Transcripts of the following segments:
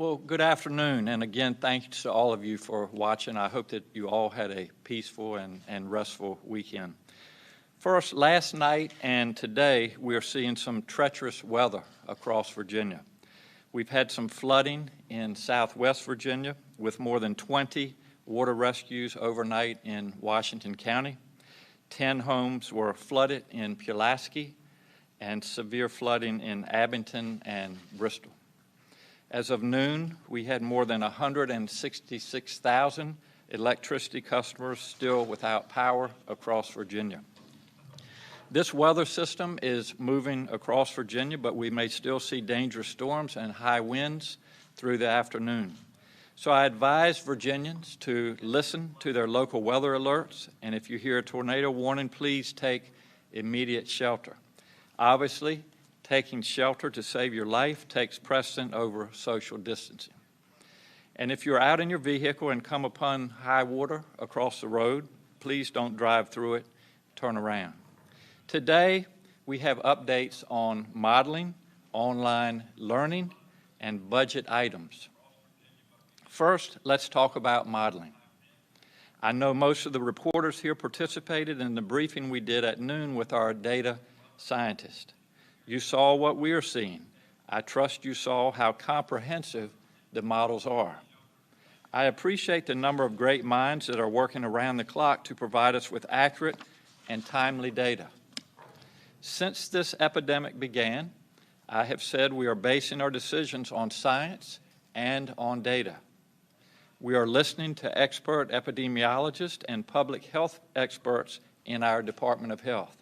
Well, good afternoon, and again, thanks to all of you for watching. I hope that you all had a peaceful and restful weekend. First, last night and today, we are seeing some treacherous weather across Virginia. We've had some flooding in southwest Virginia with more than 20 water rescues overnight in Washington County. 10 homes were flooded in Pulaski and severe flooding in Abington and Bristol. As of noon, we had more than 166,000 electricity customers still without power across Virginia. This weather system is moving across Virginia, but we may still see dangerous storms and high winds through the afternoon. So I advise Virginians to listen to their local weather alerts, and if you hear a tornado warning, please take immediate shelter. Obviously, taking shelter to save your life takes precedent over social distancing. And if you're out in your vehicle and come upon high water across the road, please don't drive through it, turn around. Today, we have updates on modeling, online learning, and budget items. First, let's talk about modeling. I know most of the reporters here participated in the briefing we did at noon with our data scientist. You saw what we are seeing. I trust you saw how comprehensive the models are. I appreciate the number of great minds that are working around the clock to provide us with accurate and timely data. Since this epidemic began, I have said we are basing our decisions on science and on data. We are listening to expert epidemiologists and public health experts in our Department of Health.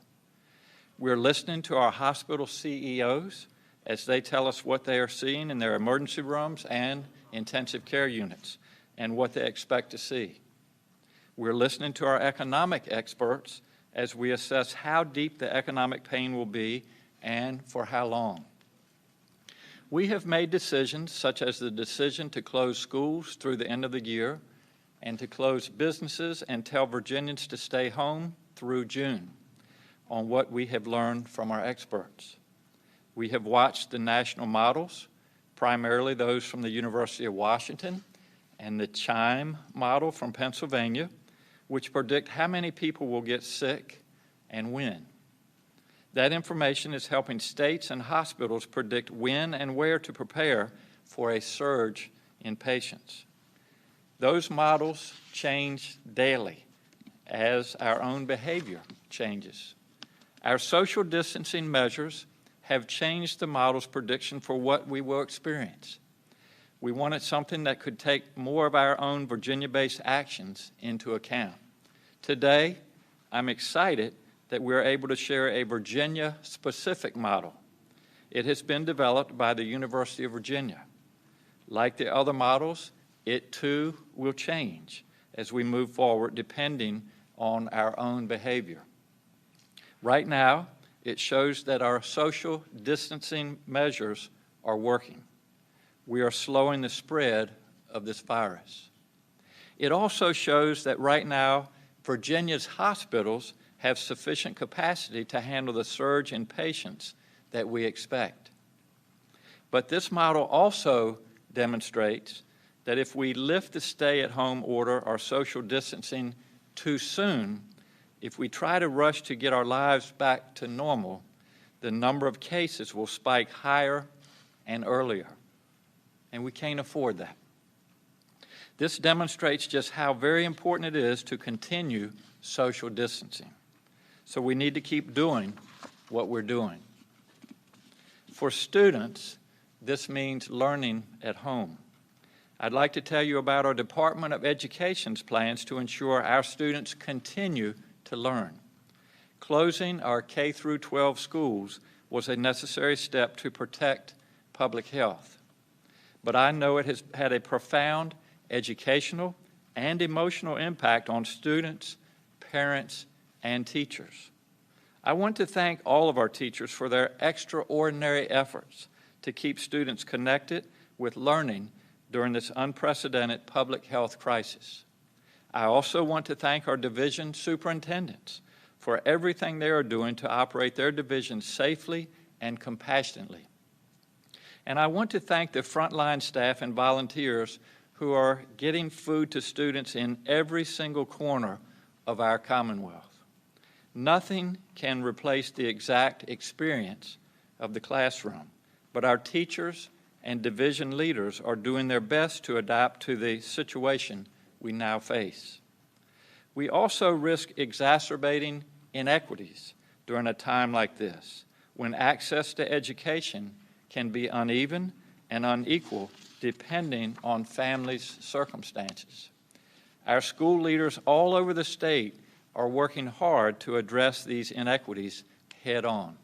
We're listening to our hospital CEOs as they tell us what they are seeing in their emergency rooms and intensive care units and what they expect to see. We're listening to our economic experts as we assess how deep the economic pain will be and for how long. We have made decisions such as the decision to close schools through the end of the year and to close businesses and tell Virginians to stay home through June on what we have learned from our experts. We have watched the national models, primarily those from the University of Washington and the CHIME model from Pennsylvania, which predict how many people will get sick and when. That information is helping states and hospitals predict when and where to prepare for a surge in patients. Those models change daily as our own behavior changes. Our social distancing measures have changed the model's prediction for what we will experience. We wanted something that could take more of our own Virginia-based actions into account. Today, I'm excited that we're able to share a Virginia-specific model. It has been developed by the University of Virginia. Like the other models, it too will change as we move forward depending on our own behavior. Right now, it shows that our social distancing measures are working. We are slowing the spread of this virus. It also shows that right now, Virginia's hospitals have sufficient capacity to handle the surge in patients that we expect. But this model also demonstrates that if we lift the stay-at-home order or social distancing too soon, if we try to rush to get our lives back to normal, the number of cases will spike higher and earlier, and we can't afford that. This demonstrates just how very important it is to continue social distancing. So we need to keep doing what we're doing. For students, this means learning at home. I'd like to tell you about our Department of Education's plans to ensure our students continue to learn. Closing our K-12 schools was a necessary step to protect public health. But I know it has had a profound educational and emotional impact on students, parents, and teachers. I want to thank all of our teachers for their extraordinary efforts to keep students connected with learning during this unprecedented public health crisis. I also want to thank our division superintendents for everything they are doing to operate their divisions safely and compassionately. And I want to thank the frontline staff and volunteers who are getting food to students in every single corner of our Commonwealth. Nothing can replace the exact experience of the classroom, but our teachers and division leaders are doing their best to adapt to the situation we now face. We also risk exacerbating inequities during a time like this, when access to education can be uneven and unequal depending on families' circumstances. Our school leaders all over the state are working hard to address these inequities head on.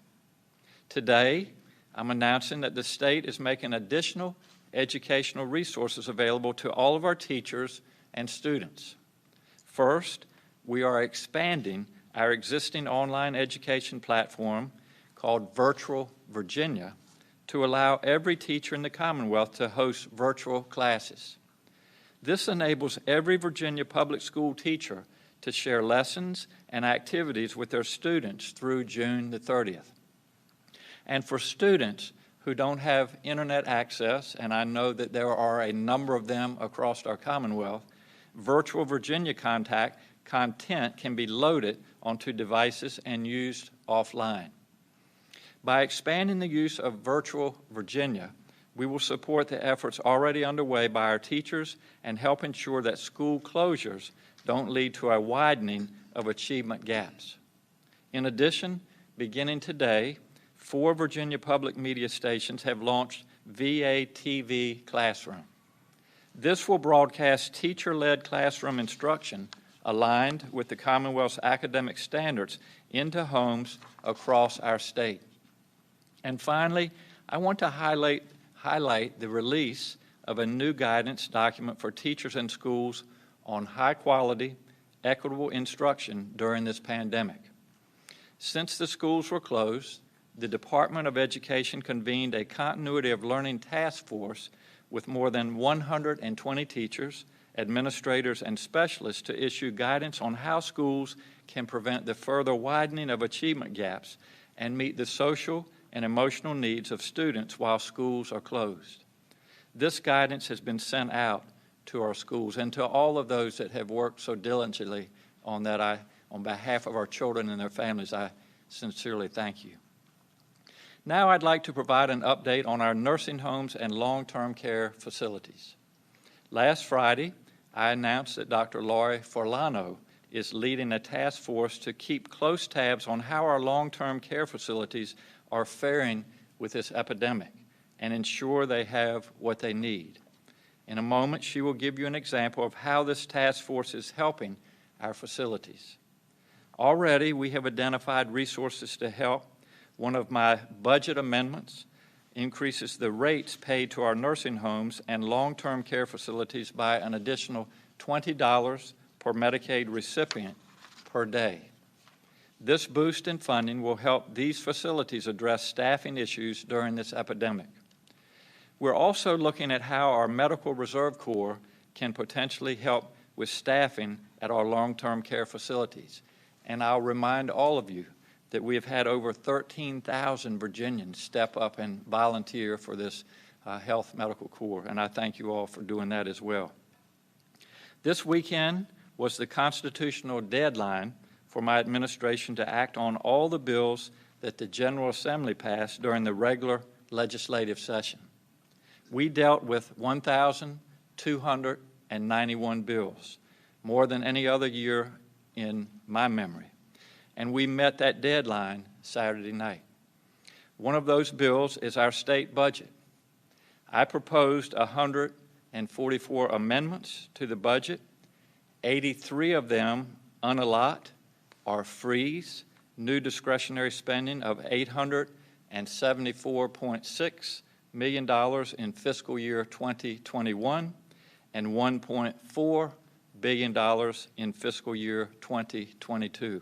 Today, I'm announcing that the state is making additional educational resources available to all of our teachers and students. First, we are expanding our existing online education platform called Virtual Virginia to allow every teacher in the Commonwealth to host virtual classes. This enables every Virginia public school teacher to share lessons and activities with their students through June the 30th. And for students who don't have internet access, and I know that there are a number of them across our Commonwealth, Virtual Virginia content can be loaded onto devices and used offline. By expanding the use of Virtual Virginia, we will support the efforts already underway by our teachers and help ensure that school closures don't lead to a widening of achievement gaps. In addition, beginning today, 4 Virginia public media stations have launched VATV Classroom. This will broadcast teacher-led classroom instruction aligned with the Commonwealth's academic standards into homes across our state. And finally, I want to highlight the release of a new guidance document for teachers and schools on high-quality, equitable instruction during this pandemic. Since the schools were closed, the Department of Education convened a continuity of learning task force with more than 120 teachers, administrators, and specialists to issue guidance on how schools can prevent the further widening of achievement gaps and meet the social and emotional needs of students while schools are closed. This guidance has been sent out to our schools and to all of those that have worked so diligently on that. On behalf of our children and their families, I sincerely thank you. Now I'd like to provide an update on our nursing homes and long-term care facilities. Last Friday, I announced that Dr. Lori Forlano is leading a task force to keep close tabs on how our long-term care facilities are faring with this epidemic and ensure they have what they need. In a moment, she will give you an example of how this task force is helping our facilities. Already, we have identified resources to help. One of my budget amendments increases the rates paid to our nursing homes and long-term care facilities by an additional $20 per Medicaid recipient per day. This boost in funding will help these facilities address staffing issues during this epidemic. We're also looking at how our Medical Reserve Corps can potentially help with staffing at our long-term care facilities. And I'll remind all of you that we have had over 13,000 Virginians step up and volunteer for this Health Medical Corps, and I thank you all for doing that as well. This weekend was the constitutional deadline for my administration to act on all the bills that the General Assembly passed during the regular legislative session. We dealt with 1,291 bills, more than any other year in my memory, and we met that deadline Saturday night. One of those bills is our state budget. I proposed 144 amendments to the budget. 83 of them unallot or freeze new discretionary spending of $874.6 million in fiscal year 2021 and $1.4 billion in fiscal year 2022.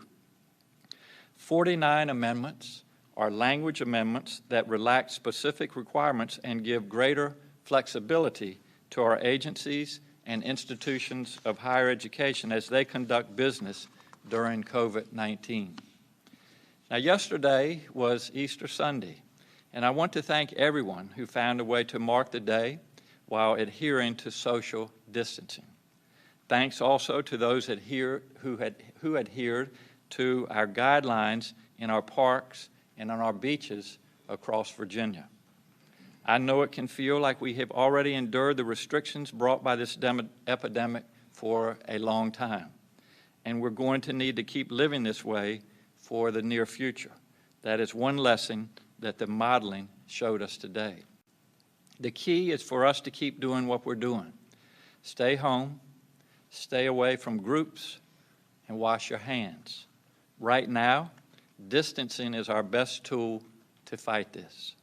49 amendments are language amendments that relax specific requirements and give greater flexibility to our agencies and institutions of higher education as they conduct business during COVID-19. Now, yesterday was Easter Sunday, And I want to thank everyone who found a way to mark the day while adhering to social distancing. Thanks also to those who adhered to our guidelines in our parks and on our beaches across Virginia. I know it can feel like we have already endured the restrictions brought by this epidemic for a long time, and we're going to need to keep living this way for the near future. That is one lesson that the modeling showed us today. The key is for us to keep doing what we're doing. Stay home, stay away from groups, and wash your hands. Right now, distancing is our best tool to fight this.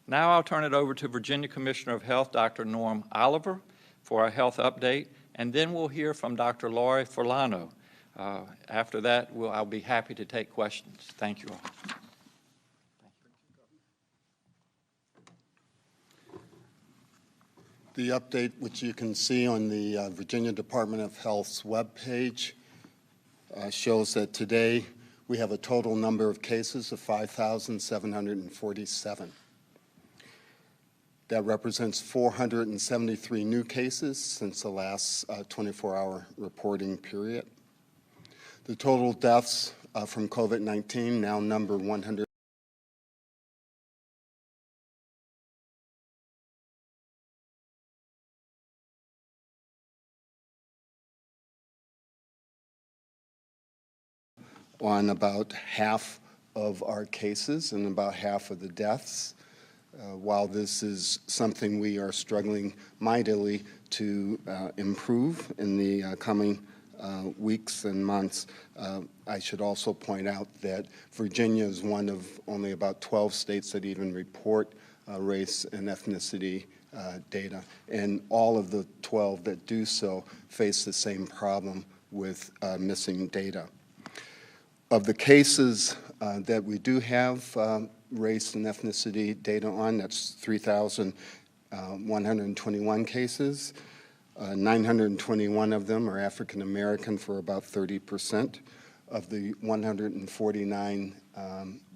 Now I'll turn it over to Virginia Commissioner of Health, Dr. Norm Oliver, for a health update, and then we'll hear from Dr. Laurie Furlano. After that, I'll be happy to take questions. Thank you all. The update, which you can see on the Virginia Department of Health's webpage, shows that today we have a total number of cases of 5,747. That represents 473 new cases since the last 24-hour reporting period. The total deaths from COVID-19 now number 100. On about half of our cases and about half of the deaths. While this is something we are struggling mightily to improve in the coming weeks and months, I should also point out that Virginia is one of only about 12 states that even report race and ethnicity data, and all of the 12 that do so face the same problem with missing data. Of the cases that we do have race and ethnicity data on, that's 3,121 cases. 921 of them are African American for about 30%. Of the 149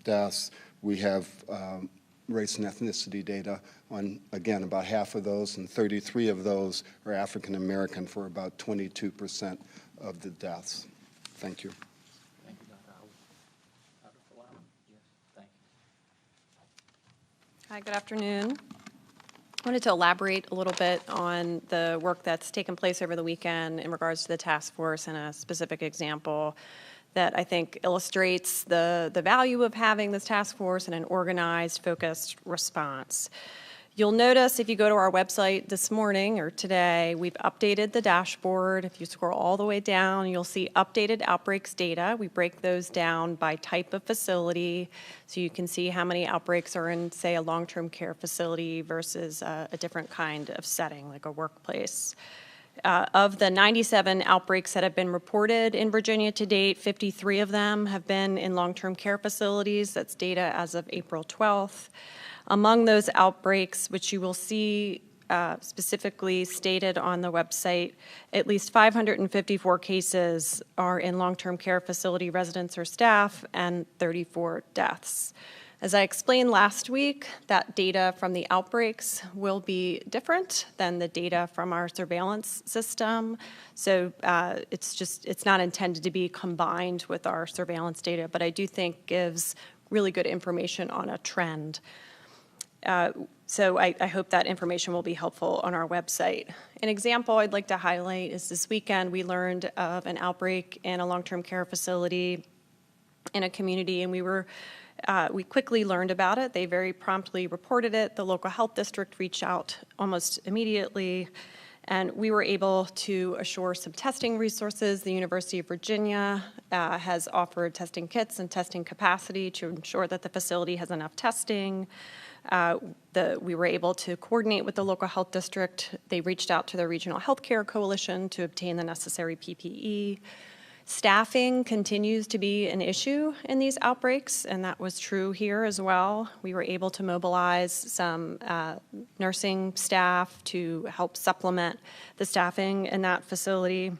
deaths, we have race and ethnicity data on, again, about half of those, and 33 of those are African American for about 22% of the deaths. Thank you. Hi, good afternoon. I wanted to elaborate a little bit on the work that's taken place over the weekend in regards to the task force and a specific example that I think illustrates the value of having this task force and an organized, focused response. You'll notice if you go to our website this morning or today, we've updated the dashboard. If you scroll all the way down, you'll see updated outbreaks data. We break those down by type of facility, so you can see how many outbreaks are in, say, a long-term care facility versus a different kind of setting, like a workplace. Of the 97 outbreaks that have been reported in Virginia to date, 53 of them have been in long-term care facilities. That's data as of April 12th. Among those outbreaks, which you will see specifically stated on the website, at least 554 cases are in long-term care facility residents or staff and 34 deaths. As I explained last week, that data from the outbreaks will be different than the data from our surveillance system. So it's not intended to be combined with our surveillance data, but I do think gives really good information on a trend. So I hope that information will be helpful on our website. An example I'd like to highlight is this weekend we learned of an outbreak in a long-term care facility in a community, and we quickly learned about it. They very promptly reported it. The local health district reached out almost immediately, and we were able to assure some testing resources. The University of Virginia has offered testing kits and testing capacity to ensure that the facility has enough testing. We were able to coordinate with the local health district. They reached out to the Regional Healthcare Coalition to obtain the necessary PPE. Staffing continues to be an issue in these outbreaks, and that was true here as well. We were able to mobilize some nursing staff to help supplement the staffing in that facility.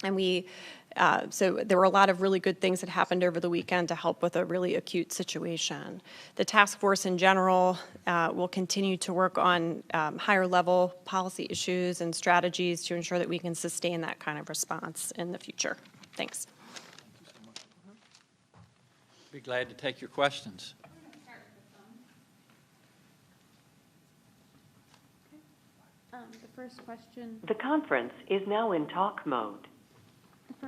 And we So there were a lot of really good things that happened over the weekend to help with a really acute situation. The task force in general will continue to work on higher level policy issues and strategies to ensure that we can sustain that kind of response in the future. Thanks. Be glad to take your questions. The first question. The conference is now in talk mode.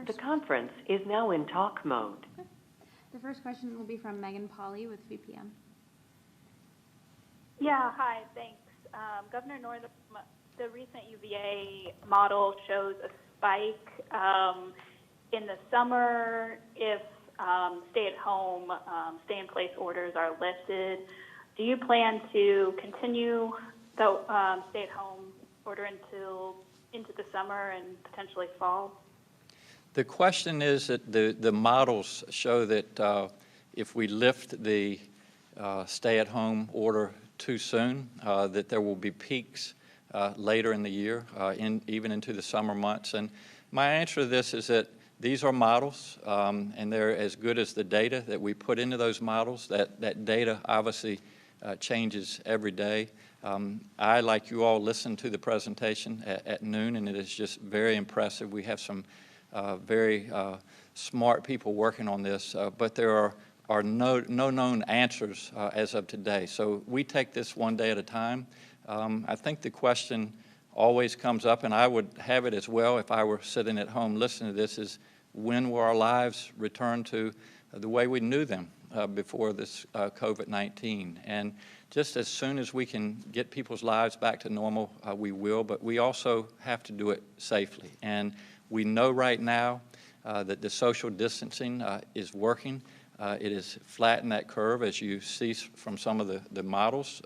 The conference is now in talk mode. The first question will be from Megan Pauley with VPM. Yeah, hi, thanks. Governor Northam, the recent UVA model shows a spike in the summer if stay-at-home, stay-in-place orders are lifted. Do you plan to continue the stay-at-home order into the summer and potentially fall? The question is that the models show that if we lift the stay-at-home order too soon, that there will be peaks later in the year, even into the summer months. And my answer to this is that these are models, and they're as good as the data that we put into those models. That data obviously changes every day. I, like you all, listened to the presentation at noon, and it is just very impressive. We have some very smart people working on this, but there are no known answers as of today. So we take this one day at a time. I think the question always comes up, and I would have it as well if I were sitting at home listening to this, is when will our lives return to the way we knew them before this COVID-19? And just as soon as we can get people's lives back to normal, we will, but we also have to do it safely. And we know right now that the social distancing is working. It has flattened that curve, as you see from some of the models.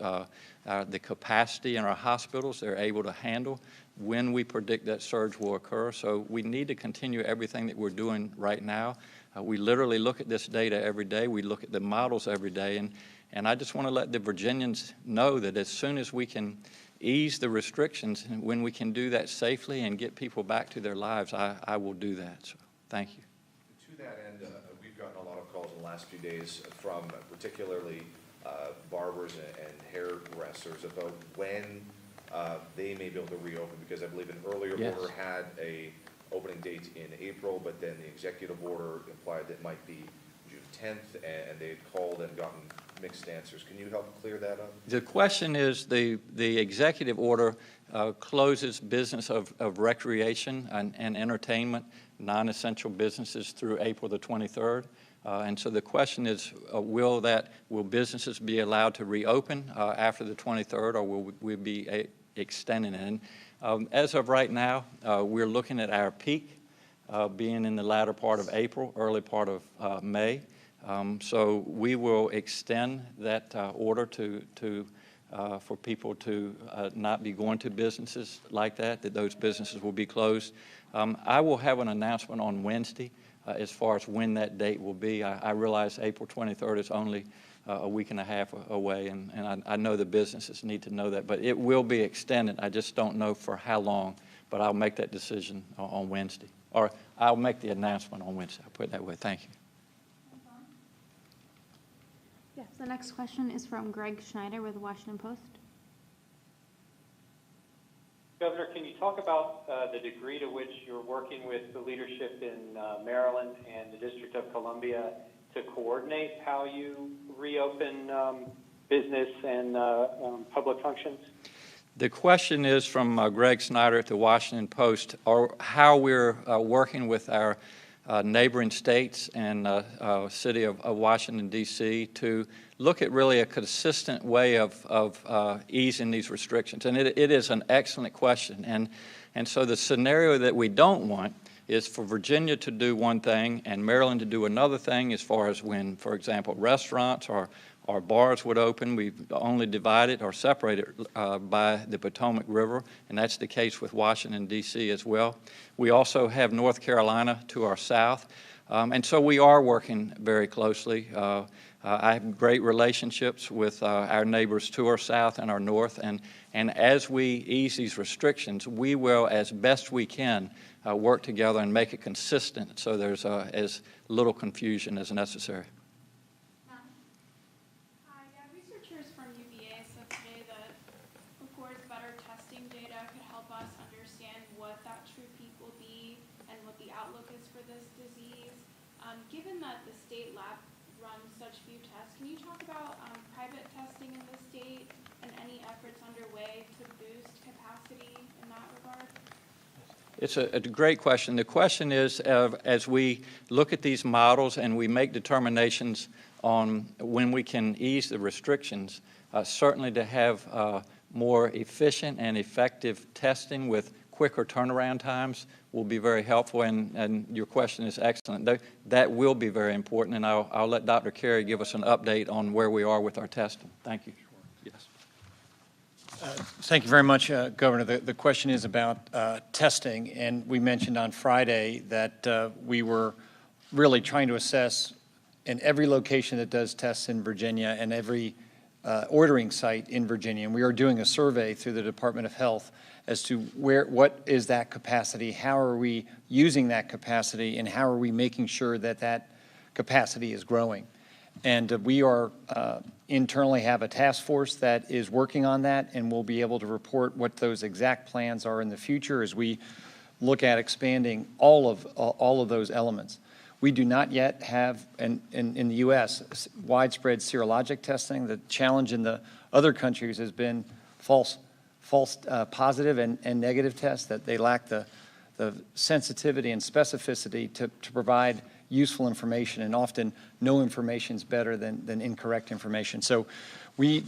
The capacity in our hospitals, they're able to handle when we predict that surge will occur. So we need to continue everything that we're doing right now. We literally look at this data every day. We look at the models every day. And I just want to let the Virginians know that as soon as we can ease the restrictions, and when we can do that safely and get people back to their lives, I will do that. So thank you. To that end, we've gotten a lot of calls in the last few days from particularly barbers and hairdressers about when they may be able to reopen, because I believe an earlier Yes. order had a opening date in April, but then the executive order implied that it might be June 10th, and they had called and gotten mixed answers. Can you help clear that up? The question is, the executive order closes business of recreation and entertainment, non-essential businesses through April the 23rd. And so the question is, will businesses be allowed to reopen after the 23rd, or will we be extending it? And as of right now, we're looking at our peak being in the latter part of April, early part of May. So we will extend that order for people to not be going to businesses like that those businesses will be closed. I will have an announcement on Wednesday as far as when that date will be. I realize April 23rd is only a week and a half away, and I know the businesses need to know that, but it will be extended. I just don't know for how long, but I'll make that decision on Wednesday, or I'll make the announcement on Wednesday. I'll put it that way. Thank you. Yes, the next question is from Greg Schneider with the Washington Post. Governor, can you talk about the degree to which you're working with the leadership in Maryland and the District of Columbia to coordinate how you reopen business and public functions? The question is from Greg Snyder at the Washington Post, or how we're working with our neighboring states and city of Washington, D.C. to look at really a consistent way of easing these restrictions. And it is an excellent question. And so the scenario that we don't want is for Virginia to do one thing and Maryland to do another thing as far as when, for example, restaurants or bars would open. We've only divided or separated by the Potomac River, and that's the case with Washington, D.C. as well. We also have North Carolina to our south. And so we are working very closely I have great relationships with our neighbors to our south and our north, and as we ease these restrictions, we will, as best we can, work together and make it consistent so there's as little confusion as necessary. Hi, researchers from UVA said today that, of course, better testing data could help us understand what that true peak will be and what the outlook is for this disease. Given that the state lab runs such few tests, can you talk about private testing in the state and any efforts underway to boost capacity in that regard? It's a great question. The question is, as we look at these models and we make determinations on when we can ease the restrictions, certainly to have more efficient and effective testing with quicker turnaround times will be very helpful, and your question is excellent. That will be very important, and I'll let Dr. Carey give us an update on where we are with our testing. Thank you. Yes. Thank you very much, Governor. The question is about testing, and we mentioned on Friday that we were really trying to assess in every location that does tests in Virginia and every ordering site in Virginia, and we are doing a survey through the Department of Health as to what is that capacity, how are we using that capacity, and how are we making sure that that capacity is growing. And we are internally have a task force that is working on that, and we'll be able to report what those exact plans are in the future as we look at expanding all of those elements. We do not yet have, in the U.S., widespread serologic testing. The challenge in the other countries has been false positive and negative tests, that they lack the sensitivity and specificity to provide useful information, and often no information is better than incorrect information. So we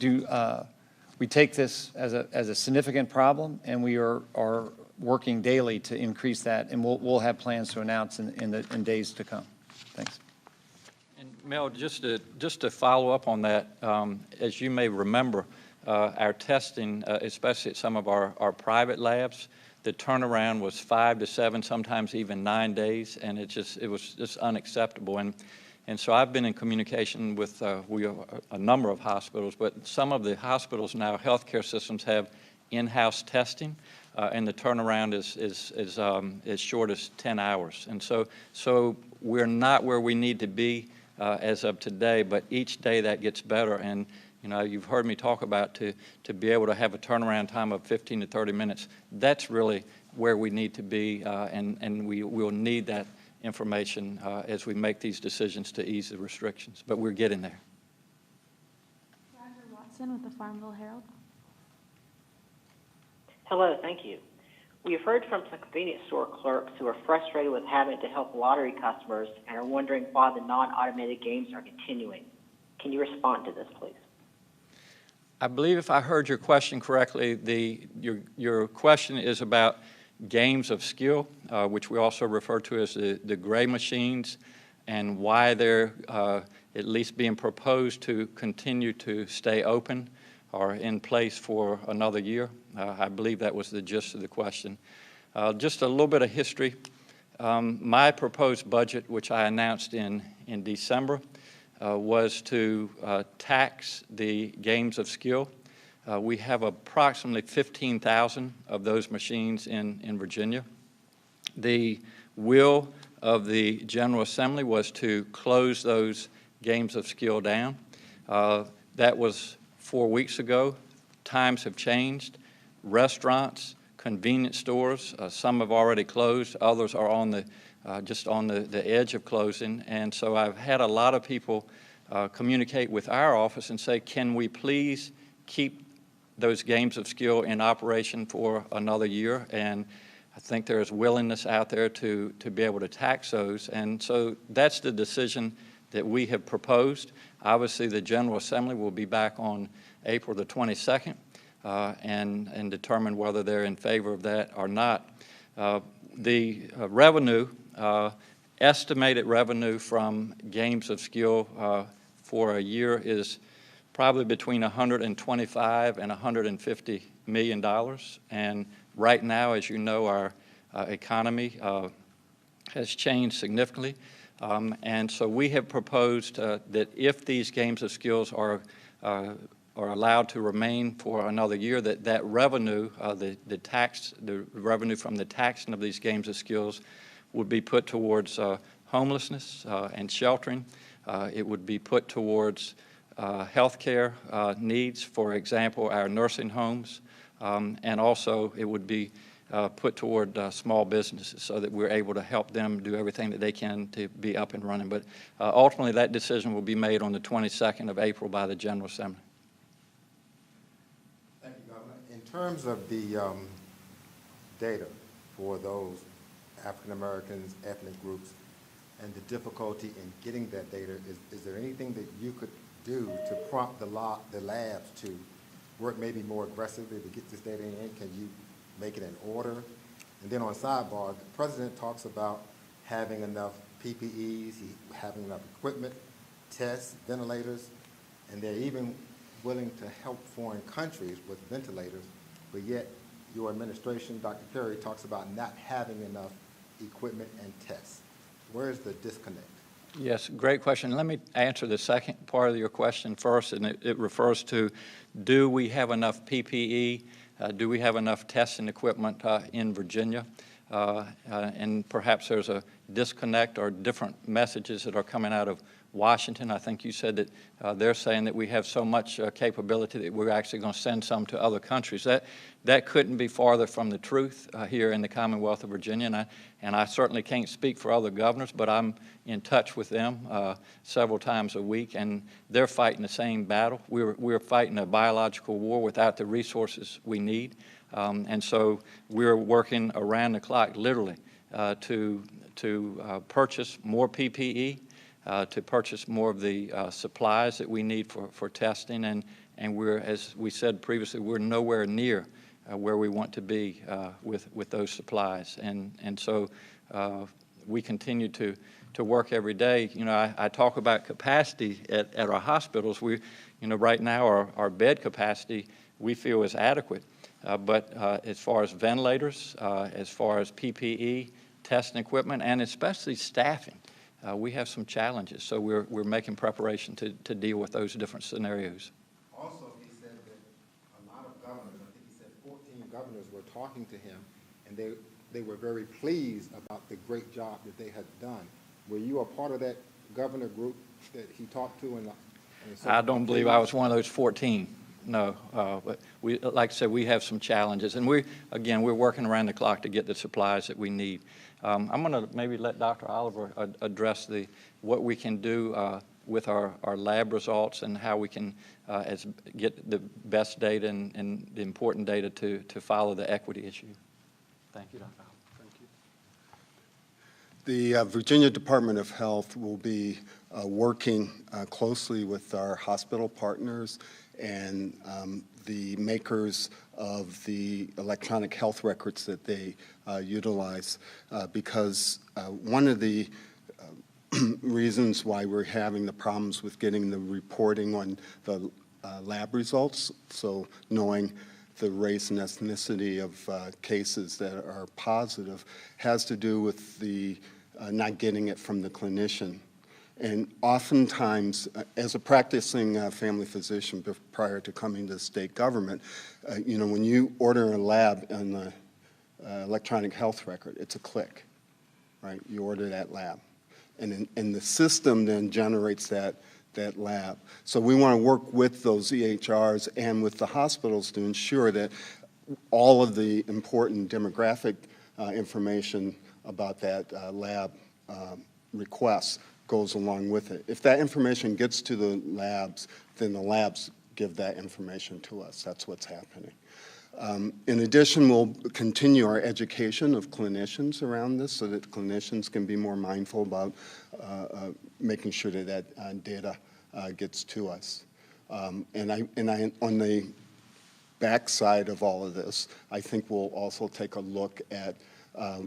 take this as a significant problem, and we are working daily to increase that, and we'll have plans to announce in days to come. Thanks. And Mel, just to follow up on that, as you may remember, our testing, especially at some of our private labs, the turnaround was 5 to 7, sometimes even 9 days, and it was just unacceptable. And so I've been in communication with a number of hospitals, but some of the hospitals now, healthcare systems, have in-house testing, and the turnaround is as short as 10 hours. And so we're not where we need to be as of today, but each day that gets better. And you know, you've heard me talk about to be able to have a turnaround time of 15 to 30 minutes. That's really where we need to be, and we will need that information as we make these decisions to ease the restrictions. But we're getting there. Roger Watson with the Farmville Herald. Hello, thank you. We have heard from some convenience store clerks who are frustrated with having to help lottery customers and are wondering why the non-automated games are continuing. Can you respond to this, please? I believe if I heard your question correctly, your question is about games of skill, which we also refer to as the gray machines, and why they're at least being proposed to continue to stay open or in place for another year. I believe that was the gist of the question. Just a little bit of history. My proposed budget, which I announced in December, was to tax the games of skill. We have approximately 15,000 of those machines in Virginia. The will of the General Assembly was to close those games of skill down. That was 4 weeks ago. Times have changed. Restaurants, convenience stores, some have already closed, others are on the just on the edge of closing. And so I've had a lot of people communicate with our office and say, can we please keep those games of skill in operation for another year? And I think there is willingness out there to be able to tax those. And so that's the decision that we have proposed. Obviously, the General Assembly will be back on April the 22nd and determine whether they're in favor of that or not. The revenue, estimated revenue from games of skill for a year is probably between $125 and $150 million. And right now, as you know, our economy has changed significantly. And so we have proposed that if these games of skills are allowed to remain for another year, that revenue, the revenue from the taxing of these games of skills would be put towards homelessness and sheltering. It would be put towards health care needs, for example, our nursing homes, and also it would be put toward small businesses so that we're able to help them do everything that they can to be up and running. But ultimately, that decision will be made on the 22nd of April by the General Assembly. Thank you, Governor. In terms of the data for those African Americans, ethnic groups, and the difficulty in getting that data, is there anything that you could do to prompt the labs to work maybe more aggressively to get this data in? Can you make it in order? And then on sidebar, the President talks about having enough PPEs, having enough equipment, tests, ventilators, and they're even willing to help foreign countries with ventilators, but yet your administration, Dr. Perry, talks about not having enough equipment and tests. Where's the disconnect? Yes, great question. Let me answer the second part of your question first, and it refers to, do we have enough PPE? Do we have enough testing equipment in Virginia? And perhaps there's a disconnect or different messages that are coming out of Washington. I think you said that they're saying that we have so much capability that we're actually going to send some to other countries. That couldn't be farther from the truth here in the Commonwealth of Virginia, and I certainly can't speak for other governors, but I'm in touch with them several times a week, and they're fighting the same battle. We're fighting a biological war without the resources we need, and so we're working around the clock, literally, to purchase more PPE, to purchase more of the supplies that we need for testing, and we're, as we said previously, we're nowhere near where we want to be with those supplies, and so we continue to work every day. You know, I talk about capacity at our hospitals. Right now our bed capacity we feel is adequate, but as far as ventilators, as far as PPE, testing equipment, and especially staffing, we have some challenges. So we're making preparation to deal with those different scenarios. Also, he said that a lot of governors, I think he said 14 governors were talking to him, and they were very pleased about the great job that they had done. Were you a part of that governor group that he talked to? I don't believe I was one of those 14. No, but like I said, we have some challenges, and we're working around the clock to get the supplies that we need. I'm going to maybe let Dr. Oliver address what we can do with our lab results and how we can get the best data and the important data to follow the equity issue. Thank you, Dr. Oliver. The Virginia Department of Health will be working closely with our hospital partners and the makers of the electronic health records that they utilize, because one of the reasons why we're having the problems with getting the reporting on the lab results, so knowing the race and ethnicity of cases that are positive, has to do with the not getting it from the clinician. And oftentimes, as a practicing family physician prior to coming to state government, when you order a lab in the electronic health record, it's a click, right? You order that lab. And the system then generates that lab. So we want to work with those EHRs and with the hospitals to ensure that all of the important demographic information about that lab request goes along with it. If that information gets to the labs, then the labs give that information to us. That's what's happening. In addition, we'll continue our education of clinicians around this so that clinicians can be more mindful about making sure that data gets to us. And on the backside of all of this, I think we'll also take a look at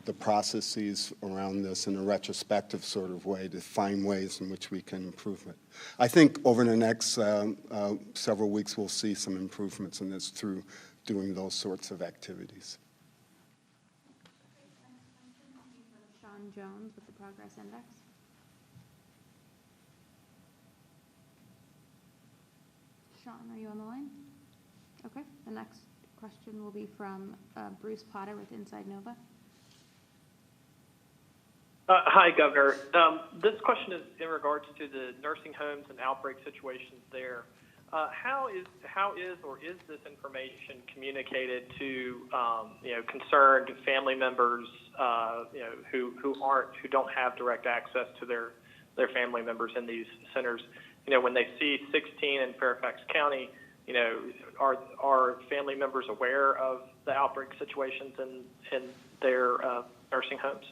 the processes around this in a retrospective sort of way to find ways in which we can improve it. I think over the next several weeks we'll see some improvements in this through doing those sorts of activities. Sean Jones with the Progress Index. Sean, are you on the line? Okay, the next question will be from Bruce Potter with Inside Nova. Hi, Governor. This question is in regards to the nursing homes and outbreak situations there. How is or is this information communicated to concerned family members who don't have direct access to their family members in these centers? When they see 16 in Fairfax County, are family members aware of the outbreak situations in their nursing homes?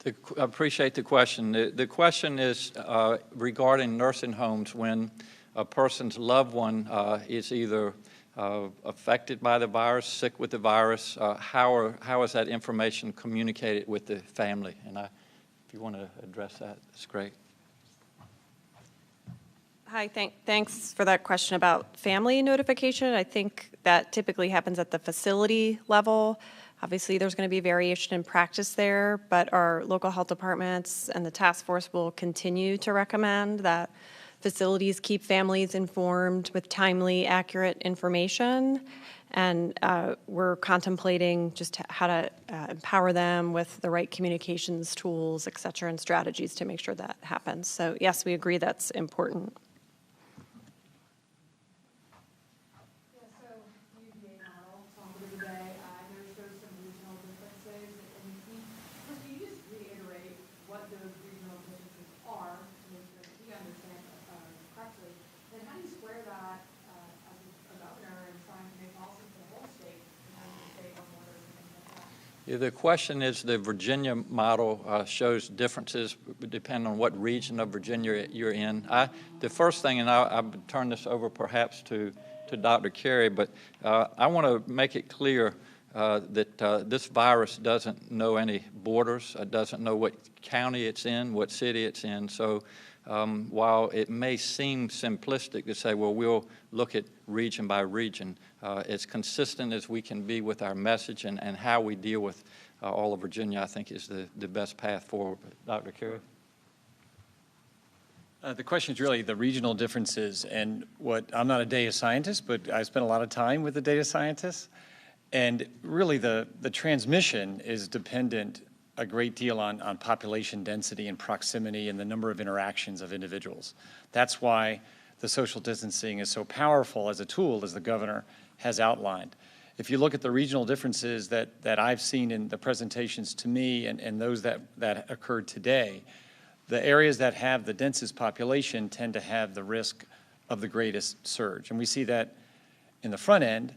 I appreciate the question. The question is regarding nursing homes when a person's loved one is either affected by the virus, sick with the virus. How is that information communicated with the family? And if you want to address that, that's great. Hi, thanks for that question about family notification. I think that typically happens at the facility level. Obviously, there's going to be variation in practice there, but our local health departments and the task force will continue to recommend that facilities keep families informed with timely, accurate information. And we're contemplating just how to empower them with the right communications tools, et cetera, and strategies to make sure that happens. So yes, we agree that's important. The question is, the Virginia model shows differences depending on what region of Virginia you're in. The first thing, and I'll turn this over perhaps to Dr. Carey, but I want to make it clear that this virus doesn't know any borders. It doesn't know what county it's in, what city it's in. So while it may seem simplistic to say, well, we'll look at region by region, as consistent as we can be with our message and how we deal with all of Virginia, I think is the best path forward. Dr. Carey? The question is really the regional differences, and I'm not a data scientist, but I spent a lot of time with the data scientists, and really the transmission is dependent a great deal on population density and proximity and the number of interactions of individuals. That's why the social distancing is so powerful as a tool, as the governor has outlined. If you look at the regional differences that I've seen in the presentations to me and those that occurred today, the areas that have the densest population tend to have the risk of the greatest surge. And we see that in the front end,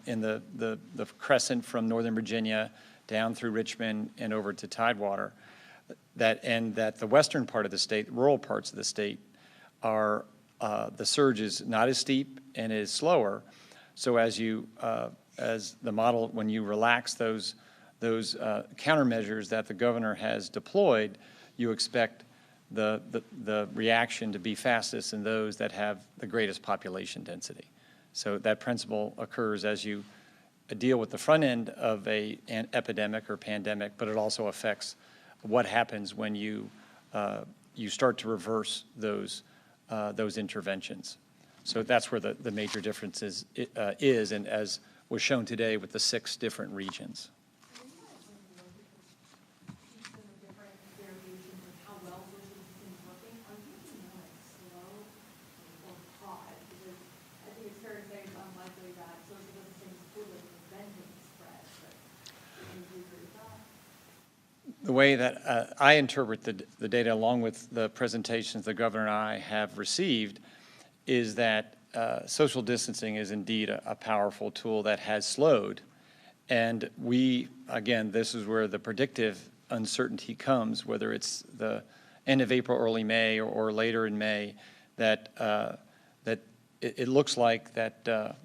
in the crescent from Northern Virginia down through Richmond and over to Tidewater, that the western part of the state, rural parts of the state, are the surge is not as steep and is slower. So as the model, when you relax those countermeasures that the governor has deployed, you expect the reaction to be fastest in those that have the greatest population density. So that principle occurs as you deal with the front end of an epidemic or pandemic, but it also affects what happens when you start to reverse those interventions. So that's where the major difference is, and as was shown today with the 6 different regions. The way that I interpret the data, along with the presentations the governor and I have received, is that social distancing is indeed a powerful tool that has slowed. And again, this is where the predictive uncertainty comes, whether it's the end of April, early May, or later in May, that it looks like that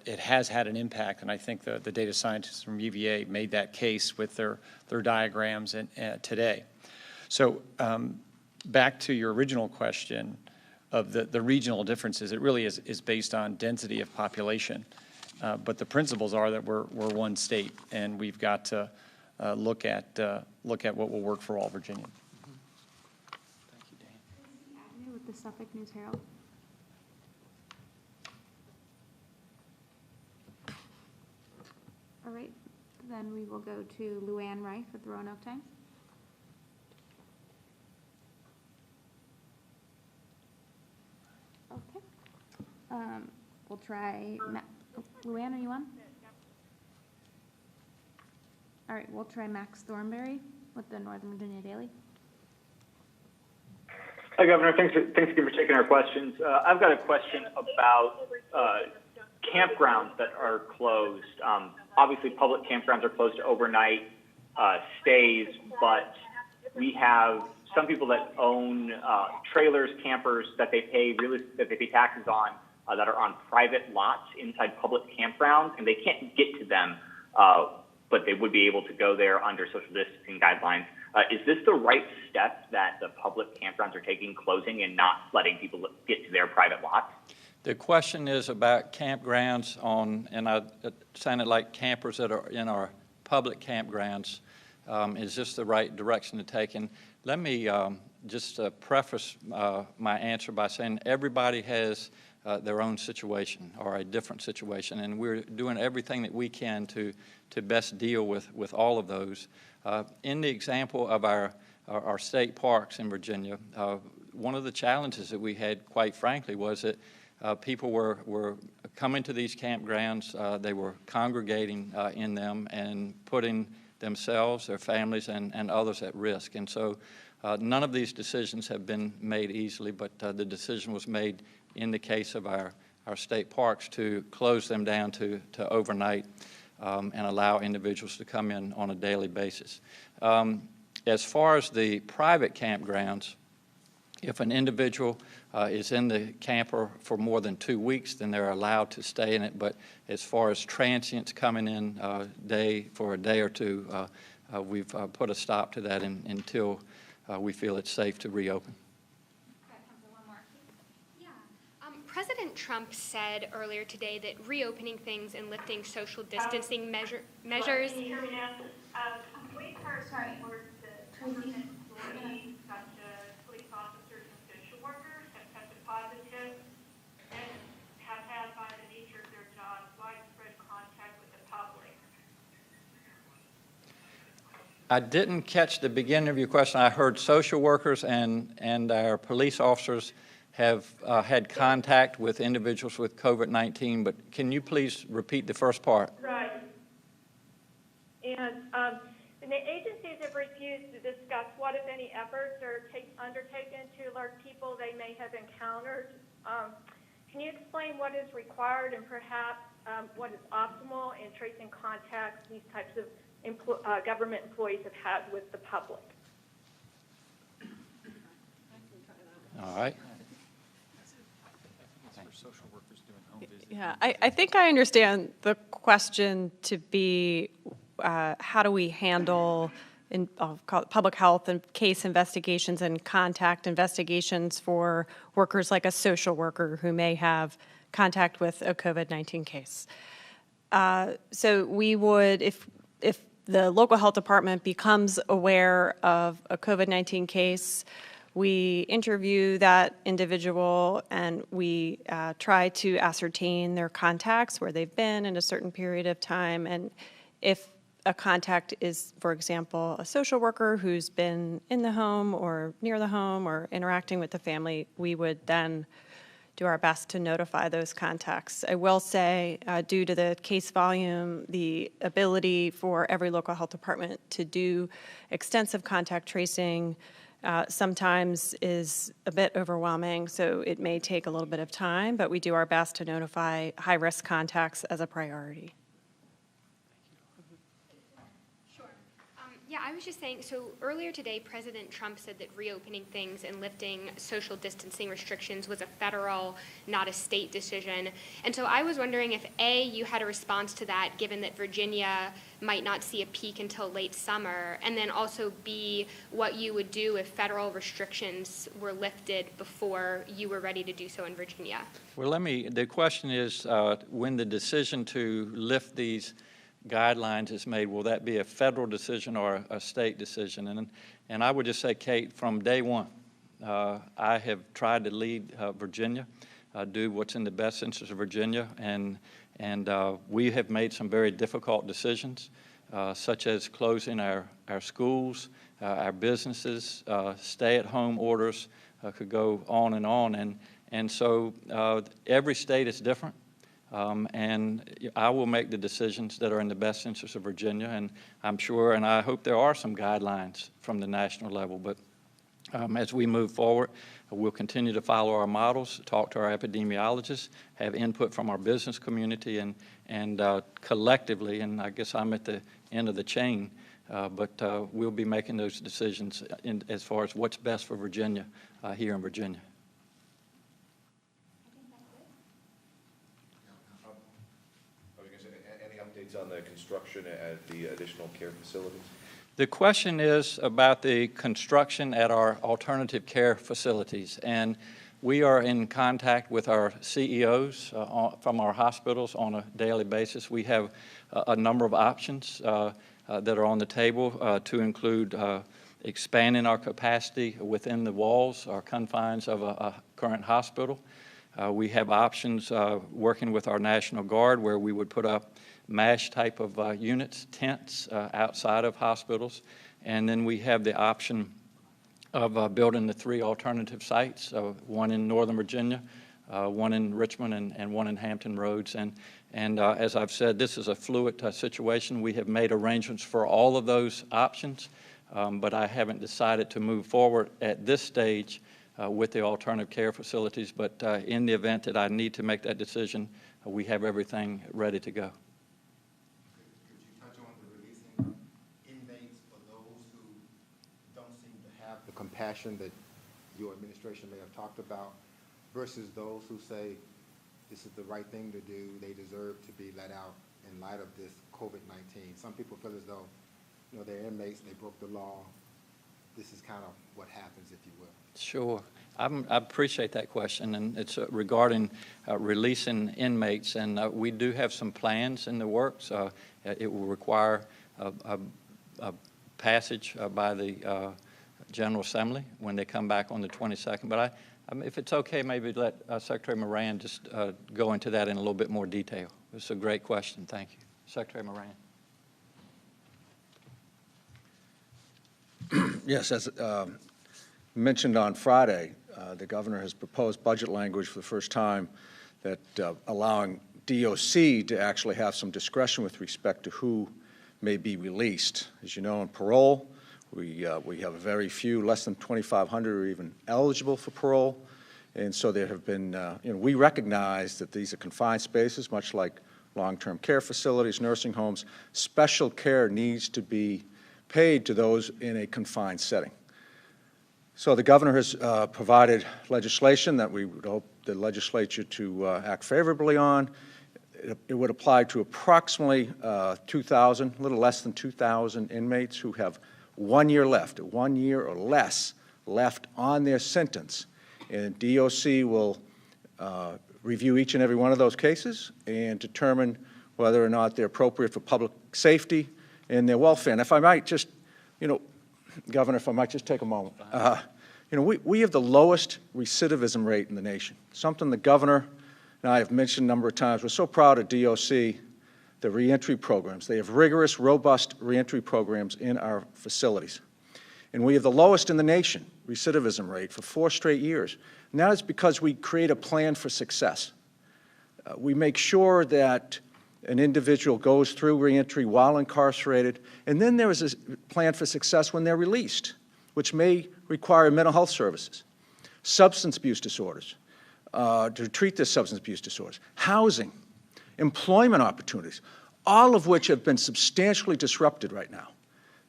it has had an impact. And I think the data scientists from UVA made that case with their diagrams today. So back to your original question of the regional differences, it really is based on density of population. But the principles are that we're one state, and we've got to look at what will work for all Virginians. With the Suffolk News Herald. All right, then we will go to Luann Rife with the Roanoke Times. Okay. We'll try, Luann, are you on? All right, we'll try Max Thornberry with the Northern Virginia Daily. Hi, Governor. Thanks again for taking our questions. I've got a question about campgrounds that are closed. Obviously, public campgrounds are closed to overnight stays, but we have some people that own trailers, campers that they pay taxes on that are on private lots inside public campgrounds, and they can't get to them, but they would be able to go there under social distancing guidelines. Is this the right step that the public campgrounds are taking, closing and not letting people get to their private lots? The question is about campgrounds on, and it sounded like campers that are in our public campgrounds. Is this the right direction to take? And let me just preface my answer by saying everybody has their own situation or a different situation, and we're doing everything that we can to best deal with all of those. In the example of our state parks in Virginia, one of the challenges that we had, quite frankly, was that people were coming to these campgrounds, they were congregating in them and putting themselves, their families, and others at risk. And so none of these decisions have been made easily, but the decision was made in the case of our state parks to close them down to overnight and allow individuals to come in on a daily basis. As far as the private campgrounds, if an individual is in the camper for more than 2 weeks, then they're allowed to stay in it. But as far as transients coming in for a day or two, we've put a stop to that until we feel it's safe to reopen. President Trump said earlier today that reopening things and lifting social distancing measures. Can you hear me now? We've heard reports that government employees, such as police officers and social workers, have tested positive and have had, by the nature of their jobs, widespread contact with the public. I didn't catch the beginning of your question. I heard social workers and our police officers have had contact with individuals with COVID-19, but can you please repeat the first part? Right. And the agencies have refused to discuss what, if any, efforts are undertaken to alert people they may have encountered. Can you explain what is required and perhaps what is optimal in tracing contacts these types of government employees have had with the public? All right. Yeah, I think I understand the question to be how do we handle I'll call it public health and case investigations and contact investigations for workers like a social worker who may have contact with a COVID-19 case. So we would, if the local health department becomes aware of a COVID-19 case, we interview that individual and we try to ascertain their contacts, where they've been in a certain period of time. And if a contact is, for example, a social worker who's been in the home or near the home or interacting with the family, we would then do our best to notify those contacts. I will say, due to the case volume, the ability for every local health department to do extensive contact tracing sometimes is a bit overwhelming, so it may take a little bit of time, but we do our best to notify high-risk contacts as a priority. Yeah, I was just saying, so earlier today, President Trump said that reopening things and lifting social distancing restrictions was a federal, not a state decision. And so I was wondering if, A, you had a response to that, given that Virginia might not see a peak until late summer, and then also, B, what you would do if federal restrictions were lifted before you were ready to do so in Virginia. Well, the question is, when the decision to lift these guidelines is made, will that be a federal decision or a state decision? And I would just say, Kate, from day one, I have tried to lead Virginia do what's in the best interest of Virginia, and we have made some very difficult decisions, such as closing our schools, our businesses, stay-at-home orders, could go on, and so every state is different. And I will make the decisions that are in the best interest of Virginia, and I'm sure and I hope there are some guidelines from the national level, but as we move forward, we'll continue to follow our models, talk to our epidemiologists, have input from our business community, and collectively, and I guess I'm at the end of the chain, but we'll be making those decisions as far as what's best for Virginia here in Virginia. Any updates on the construction at the additional care facilities? The question is about the construction at our alternative care facilities, and we are in contact with our CEOs from our hospitals on a daily basis. We have a number of options that are on the table to include expanding our capacity within the walls or confines of a current hospital. We have options working with our National Guard where we would put up MASH type of units, tents outside of hospitals. And then we have the option of building the 3 alternative sites, one in Northern Virginia, one in Richmond, and one in Hampton Roads. And as I've said, this is a fluid situation. We have made arrangements for all of those options, but I haven't decided to move forward at this stage with the alternative care facilities. But in the event that I need to make that decision, we have everything ready to go. Compassion that your administration may have talked about versus those who say this is the right thing to do, they deserve to be let out in light of this COVID-19. Some people feel as though, you know, they're inmates, they broke the law. This is kind of what happens, if you will. Sure. I appreciate that question, and it's regarding releasing inmates, and we do have some plans in the works. It will require a passage by the General Assembly when they come back on the 22nd. But if it's okay, maybe let Secretary Moran just go into that in a little bit more detail. It's a great question. Thank you. Secretary Moran. Yes, as mentioned on Friday, the governor has proposed budget language for the first time that allowing DOC to actually have some discretion with respect to who may be released. As you know, in parole, we have a very few, less than 2,500 are even eligible for parole. And so there have been, we recognize that these are confined spaces, much like long-term care facilities, nursing homes. Special care needs to be paid to those in a confined setting. So the governor has provided legislation that we would hope the legislature to act favorably on. It would apply to approximately 2,000, a little less than 2,000 inmates who have 1 year left, 1 year or less left on their sentence. And DOC will review each and every one of those cases and determine whether or not they're appropriate for public safety and their welfare. And if I might just, Governor, if I might just take a moment. We have the lowest recidivism rate in the nation, something the governor and I have mentioned a number of times. We're so proud of DOC, the reentry programs. They have rigorous, robust reentry programs in our facilities. And we have the lowest in the nation recidivism rate for 4 straight years. And that is because we create a plan for success. We make sure that an individual goes through reentry while incarcerated, and then there is a plan for success when they're released, which may require mental health services, substance abuse disorders, to treat their substance abuse disorders, housing, employment opportunities, all of which have been substantially disrupted right now.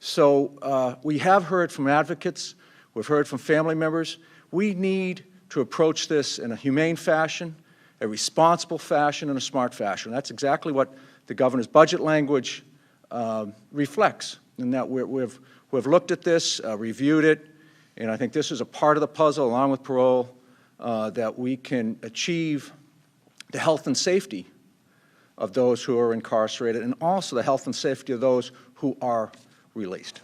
So we have heard from advocates, we've heard from family members. We need to approach this in a humane fashion, a responsible fashion, and a smart fashion. That's exactly what the governor's budget language reflects, in that we've looked at this, reviewed it, and I think this is a part of the puzzle, along with parole, that we can achieve the health and safety of those who are incarcerated, and also the health and safety of those who are released.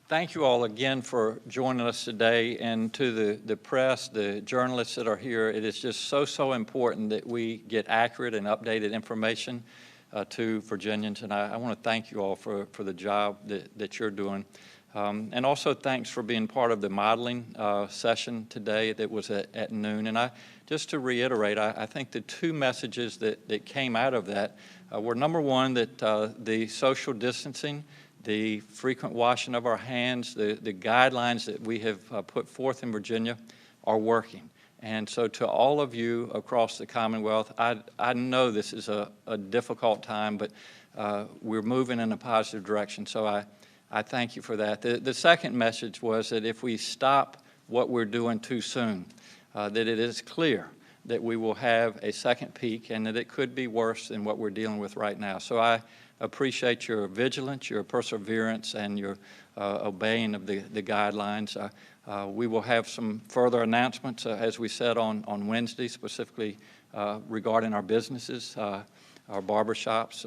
Thank you, Thank you all again for joining us today, and to the press, the journalists that are here. It is just so important that we get accurate and updated information to Virginians, and I want to thank you all for the job that you're doing. And also thanks for being part of the modeling session today that was at noon. And just to reiterate, I think the two messages that came out of that were, number one, that the social distancing, the frequent washing of our hands, the guidelines that we have put forth in Virginia are working. And so to all of you across the Commonwealth, I know this is a difficult time, but we're moving in a positive direction. So I thank you for that. The second message was that if we stop what we're doing too soon, that it is clear that we will have a second peak and that it could be worse than what we're dealing with right now. So I appreciate your vigilance, your perseverance, and your obeying of the guidelines. We will have some further announcements, as we said, on Wednesday, specifically regarding our businesses, our barbershops,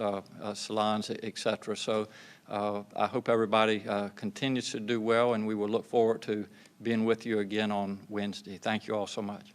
salons, et cetera. So I hope everybody continues to do well, and we will look forward to being with you again on Wednesday. Thank you all so much.